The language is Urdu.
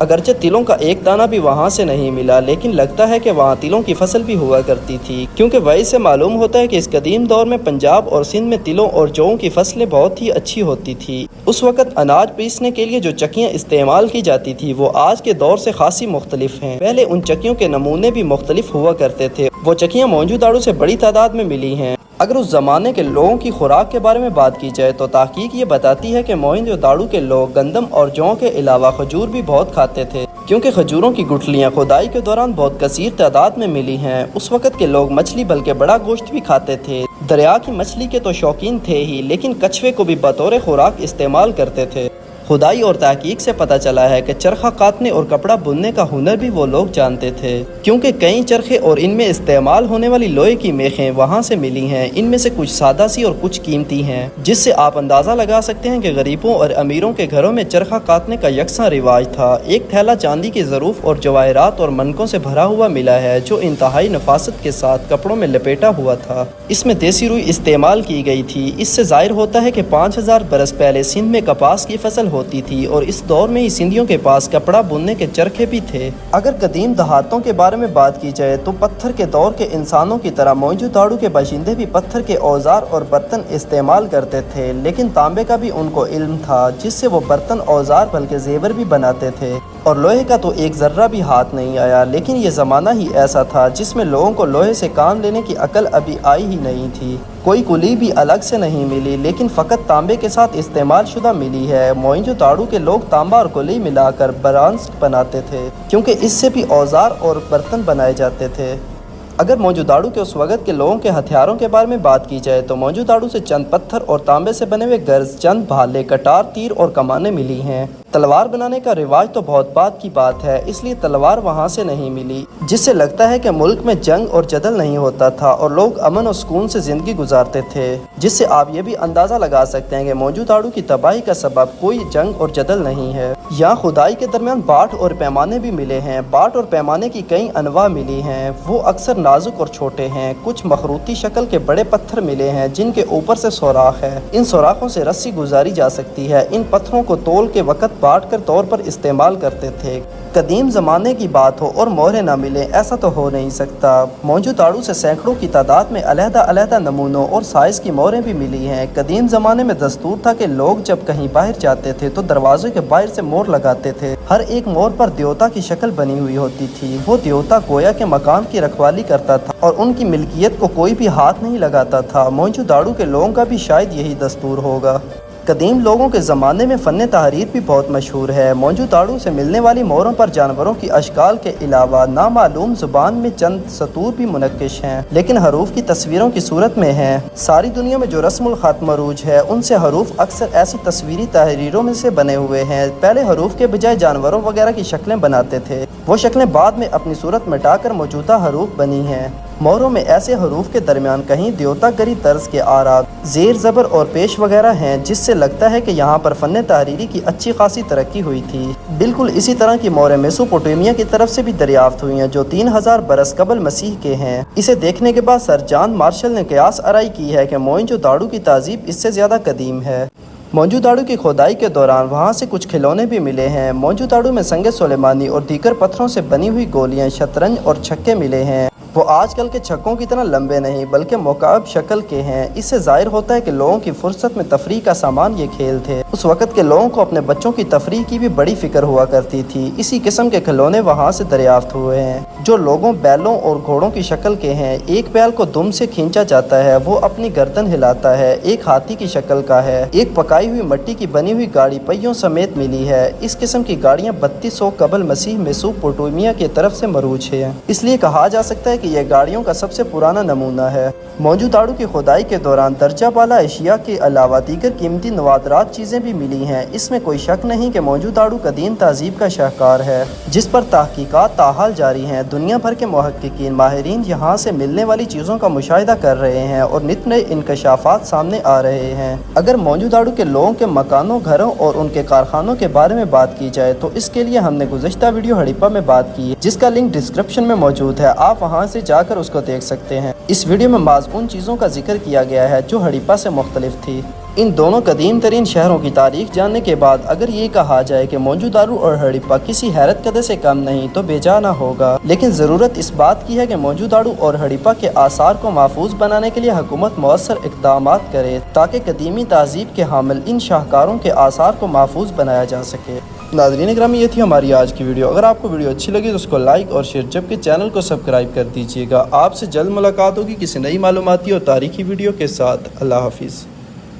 اگرچہ تلوں کا ایک دانہ بھی وہاں سے نہیں ملا، لیکن لگتا ہے کہ وہاں تلوں کی فصل بھی ہوا کرتی تھی، کیونکہ وہی سے معلوم ہوتا ہے کہ اس قدیم دور میں پنجاب اور سندھ میں تلوں اور جووں کی فصلیں بہت ہی اچھی ہوتی تھی۔ اس وقت اناج پیسنے کے لیے جو چکیاں استعمال کی جاتی تھی وہ آج کے دور سے خاصی مختلف ہیں۔ پہلے ان چکیوں کے نمونے بھی مختلف ہوا کرتے تھے۔ وہ چکیاں موئنجو سے بڑی تعداد میں ملی ہیں۔ اگر اس زمانے کے لوگوں کی خوراک کے بارے میں بات کی جائے تو تحقیق یہ بتاتی ہے کہ موئنجو کے لوگ گندم اور جوں کے علاوہ کھجور بھی بہت کھاتے تھے، کیونکہ کھجوروں کی گٹھلیاں کھدائی کے دوران بہت کثیر تعداد میں ملی ہیں۔ اس وقت کے لوگ مچھلی بلکہ بڑا گوشت بھی کھاتے تھے۔ دریا کی مچھلی کے تو شوقین تھے ہی، لیکن کچھوے کو بھی بطور خوراک استعمال کرتے تھے۔ کھدائی اور تحقیق سے پتہ چلا ہے کہ چرخہ کاٹنے اور کپڑا بننے کا ہنر بھی وہ لوگ جانتے تھے، کیونکہ کئی چرخے اور ان میں استعمال ہونے والی لوہے کی میخیں وہاں سے ملی ہیں۔ ان میں سے کچھ سادہ سی اور کچھ قیمتی ہیں، جس سے آپ اندازہ لگا سکتے ہیں کہ غریبوں اور امیروں کے گھروں میں چرخہ کاٹنے کا یکساں رواج تھا۔ ایک تھیلا چاندی کے ظروف اور جواہرات اور منکوں سے بھرا ہوا ملا ہے، جو انتہائی نفاست کے ساتھ کپڑوں میں لپیٹا ہوا تھا۔ اس میں دیسی روئی استعمال کی گئی تھی۔ اس سے ظاہر ہوتا ہے کہ 5000 برس پہلے سندھ میں کپاس کی فصل ہوتی تھی، اور اس دور میں ہی سندھیوں کے پاس کپڑا بننے کے چرخے بھی تھے۔ اگر قدیم دہاتوں کے بارے میں بات کی جائے تو پتھر کے دور کے انسانوں کی طرح موئنجو کے باشندے بھی پتھر کے اوزار اور برتن استعمال کرتے تھے، لیکن تانبے کا بھی ان کو علم تھا، جس سے وہ برتن، اوزار بلکہ زیور بھی بناتے تھے۔ اور لوہے کا تو ایک ذرہ بھی ہاتھ نہیں آیا، لیکن یہ زمانہ ہی ایسا تھا جس میں لوگوں کو لوہے سے کام لینے کی عقل ابھی آئی ہی نہیں تھی۔ کوئی کلی بھی الگ سے نہیں ملی، لیکن فقط تانبے کے ساتھ استعمال شدہ ملی ہے۔ موئنجو کے لوگ تانبا اور کلی ملا کر برانس بناتے تھے، کیونکہ اس سے بھی اوزار اور برتن بنائے جاتے تھے۔ اگر موئنجو کے اس وقت کے لوگوں کے ہتھیاروں کے بارے میں بات کی جائے تو موئنجو سے چند پتھر اور تانبے سے بنے ہوئے گرز، چند بھالے، کٹار، تیر اور کمانیں ملی ہیں۔ تلوار بنانے کا رواج تو بہت بعد کی بات ہے، اس لیے تلوار وہاں سے نہیں ملی، جس سے لگتا ہے کہ ملک میں جنگ اور جدل نہیں ہوتا تھا اور لوگ امن اور سکون سے زندگی گزارتے تھے، جس سے آپ یہ بھی اندازہ لگا سکتے ہیں کہ موئنجو کی تباہی کا سبب کوئی جنگ اور جدل نہیں ہے۔ یہاں کھدائی کے درمیان باٹ اور پیمانے بھی ملے ہیں۔ باٹ اور پیمانے کی کئی انواع ملی ہیں، وہ اکثر نازک اور چھوٹے ہیں۔ کچھ مخروطی شکل کے بڑے پتھر ملے ہیں جن کے اوپر سے سوراخ ہے، ان سوراخوں سے رسی گزاری جا سکتی ہے۔ ان پتھروں کو تول کے وقت باٹ کر طور پر استعمال کرتے تھے۔ قدیم زمانے کی بات ہو اور مہریں نہ ملیں، ایسا تو ہو نہیں سکتا۔ موئنجو سے سینکڑوں کی تعداد میں علیحدہ علیحدہ نمونوں اور سائز کی مہریں بھی ملی ہیں۔ قدیم زمانے میں دستور تھا کہ لوگ جب کہیں باہر جاتے تھے تو دروازے کے باہر سے مہر لگاتے تھے۔ ہر ایک مہر پر دیوتا کی شکل بنی ہوئی ہوتی تھی۔ وہ دیوتا گویا کے مکان کی رکھوالی کرتا تھا اور ان کی ملکیت کو کوئی بھی ہاتھ نہیں لگاتا تھا۔ موئنجو کے لوگوں کا بھی شاید یہی دستور ہوگا۔ قدیم لوگوں کے زمانے میں فن تحریر بھی بہت مشہور ہے۔ موئنجو سے ملنے والی مہروں پر جانوروں کی اشکال کے علاوہ نامعلوم زبان میں چند سطور بھی منقش ہیں، لیکن حروف کی تصویروں کی صورت میں ہیں۔ ساری دنیا میں جو رسم الخط مروج ہے ان سے حروف اکثر ایسی تصویری تحریروں میں سے بنے ہوئے ہیں۔ پہلے حروف کے بجائے جانوروں وغیرہ کی شکلیں بناتے تھے، وہ شکلیں بعد میں اپنی صورت مٹا کر موجودہ حروف بنی ہیں۔ مہروں میں ایسے حروف کے درمیان کہیں دیوتا گری طرز کے آرات، زیر زبر اور پیش وغیرہ ہیں، جس سے لگتا ہے کہ یہاں پر فن تحریری کی اچھی خاصی ترقی ہوئی تھی۔ بالکل اسی طرح کی مہریں میسوپوٹیمیا کی طرف سے بھی دریافت ہوئی ہیں، جو 3000 برس قبل مسیح کے ہیں۔ اسے دیکھنے کے بعد سر جان مارشل نے قیاس آرائی کی ہے کہ موئنجو کی تہذیب اس سے زیادہ قدیم ہے۔ موئنجو کی کھدائی کے دوران وہاں سے کچھ کھلونے بھی ملے ہیں۔ موئنجو میں سنگ سلیمانی اور دیگر پتھروں سے بنی ہوئی گولیاں، شطرنج اور چھکے ملے ہیں۔ وہ آج کل کے چھکوں کی طرح لمبے نہیں بلکہ مکعب شکل کے ہیں۔ اس سے ظاہر ہوتا ہے کہ لوگوں کی فرصت میں تفریح کا سامان یہ کھیل تھے۔ اس وقت کے لوگوں کو اپنے بچوں کی تفریح کی بھی بڑی فکر ہوا کرتی تھی۔ اسی قسم کے کھلونے وہاں سے دریافت ہوئے ہیں، جو لوگوں، بیلوں اور گھوڑوں کی شکل کے ہیں۔ ایک بیل کو دم سے کھینچا جاتا ہے، وہ اپنی گردن ہلاتا ہے۔ ایک ہاتھی کی شکل کا ہے۔ ایک پکائی ہوئی مٹی کی بنی ہوئی گاڑی پہیوں سمیت ملی ہے۔ اس قسم کی گاڑیاں 3200 قبل مسیح میسوپوٹیمیا کی طرف سے مروج ہیں، اس لیے کہا جا سکتا ہے کہ یہ گاڑیوں کا سب سے پرانا نمونہ ہے۔ موئنجو کی کھدائی کے دوران درجہ بالا اشیاء کے علاوہ دیگر قیمتی نوادرات چیزیں بھی ملی ہیں۔ اس میں کوئی شک نہیں کہ موئنجو قدیم تہذیب کا شاہکار ہے، جس پر تحقیقات تاحال جاری ہیں۔ دنیا بھر کے محققین، ماہرین یہاں سے ملنے والی چیزوں کا مشاہدہ کر رہے ہیں اور نت نئے انکشافات سامنے آ رہے ہیں۔ اگر موئنجو کے لوگوں کے مکانوں، گھروں اور ان کے کارخانوں کے بارے میں بات کی جائے تو اس کے لیے ہم نے گزشتہ ویڈیو ہڑپا میں بات کی ہے، جس کا لنک ڈسکرپشن میں موجود ہے، آپ وہاں سے جا کر اس کو دیکھ سکتے ہیں۔ اس ویڈیو میں بعض ان چیزوں کا ذکر کیا گیا ہے جو ہڑپا سے مختلف تھی۔ ان دونوں قدیم ترین شہروں کی تاریخ جاننے کے بعد اگر یہ کہا جائے کہ موئنجودارو اور ہڑپہ کسی حیرت کدے سے کم نہیں تو بے جا نہ ہوگا، لیکن ضرورت اس بات کی ہے کہ موئنجودارو اور ہڑپہ کے آثار کو محفوظ بنانے کے لیے حکومت مؤثر اقدامات کرے تاکہ قدیمی تہذیب کے حامل ان شاہکاروں کے آثار کو محفوظ بنایا جا سکے۔ ناظرین اکرامی، یہ تھی ہماری آج کی ویڈیو۔ اگر آپ کو ویڈیو اچھی لگی تو اس کو لائک اور شیئر، جبکہ چینل کو سبسکرائب کر دیجیے گا۔ آپ سے جلد ملاقات ہوگی کسی نئی معلوماتی اور تاریخی ویڈیو کے ساتھ۔ اللہ حافظ۔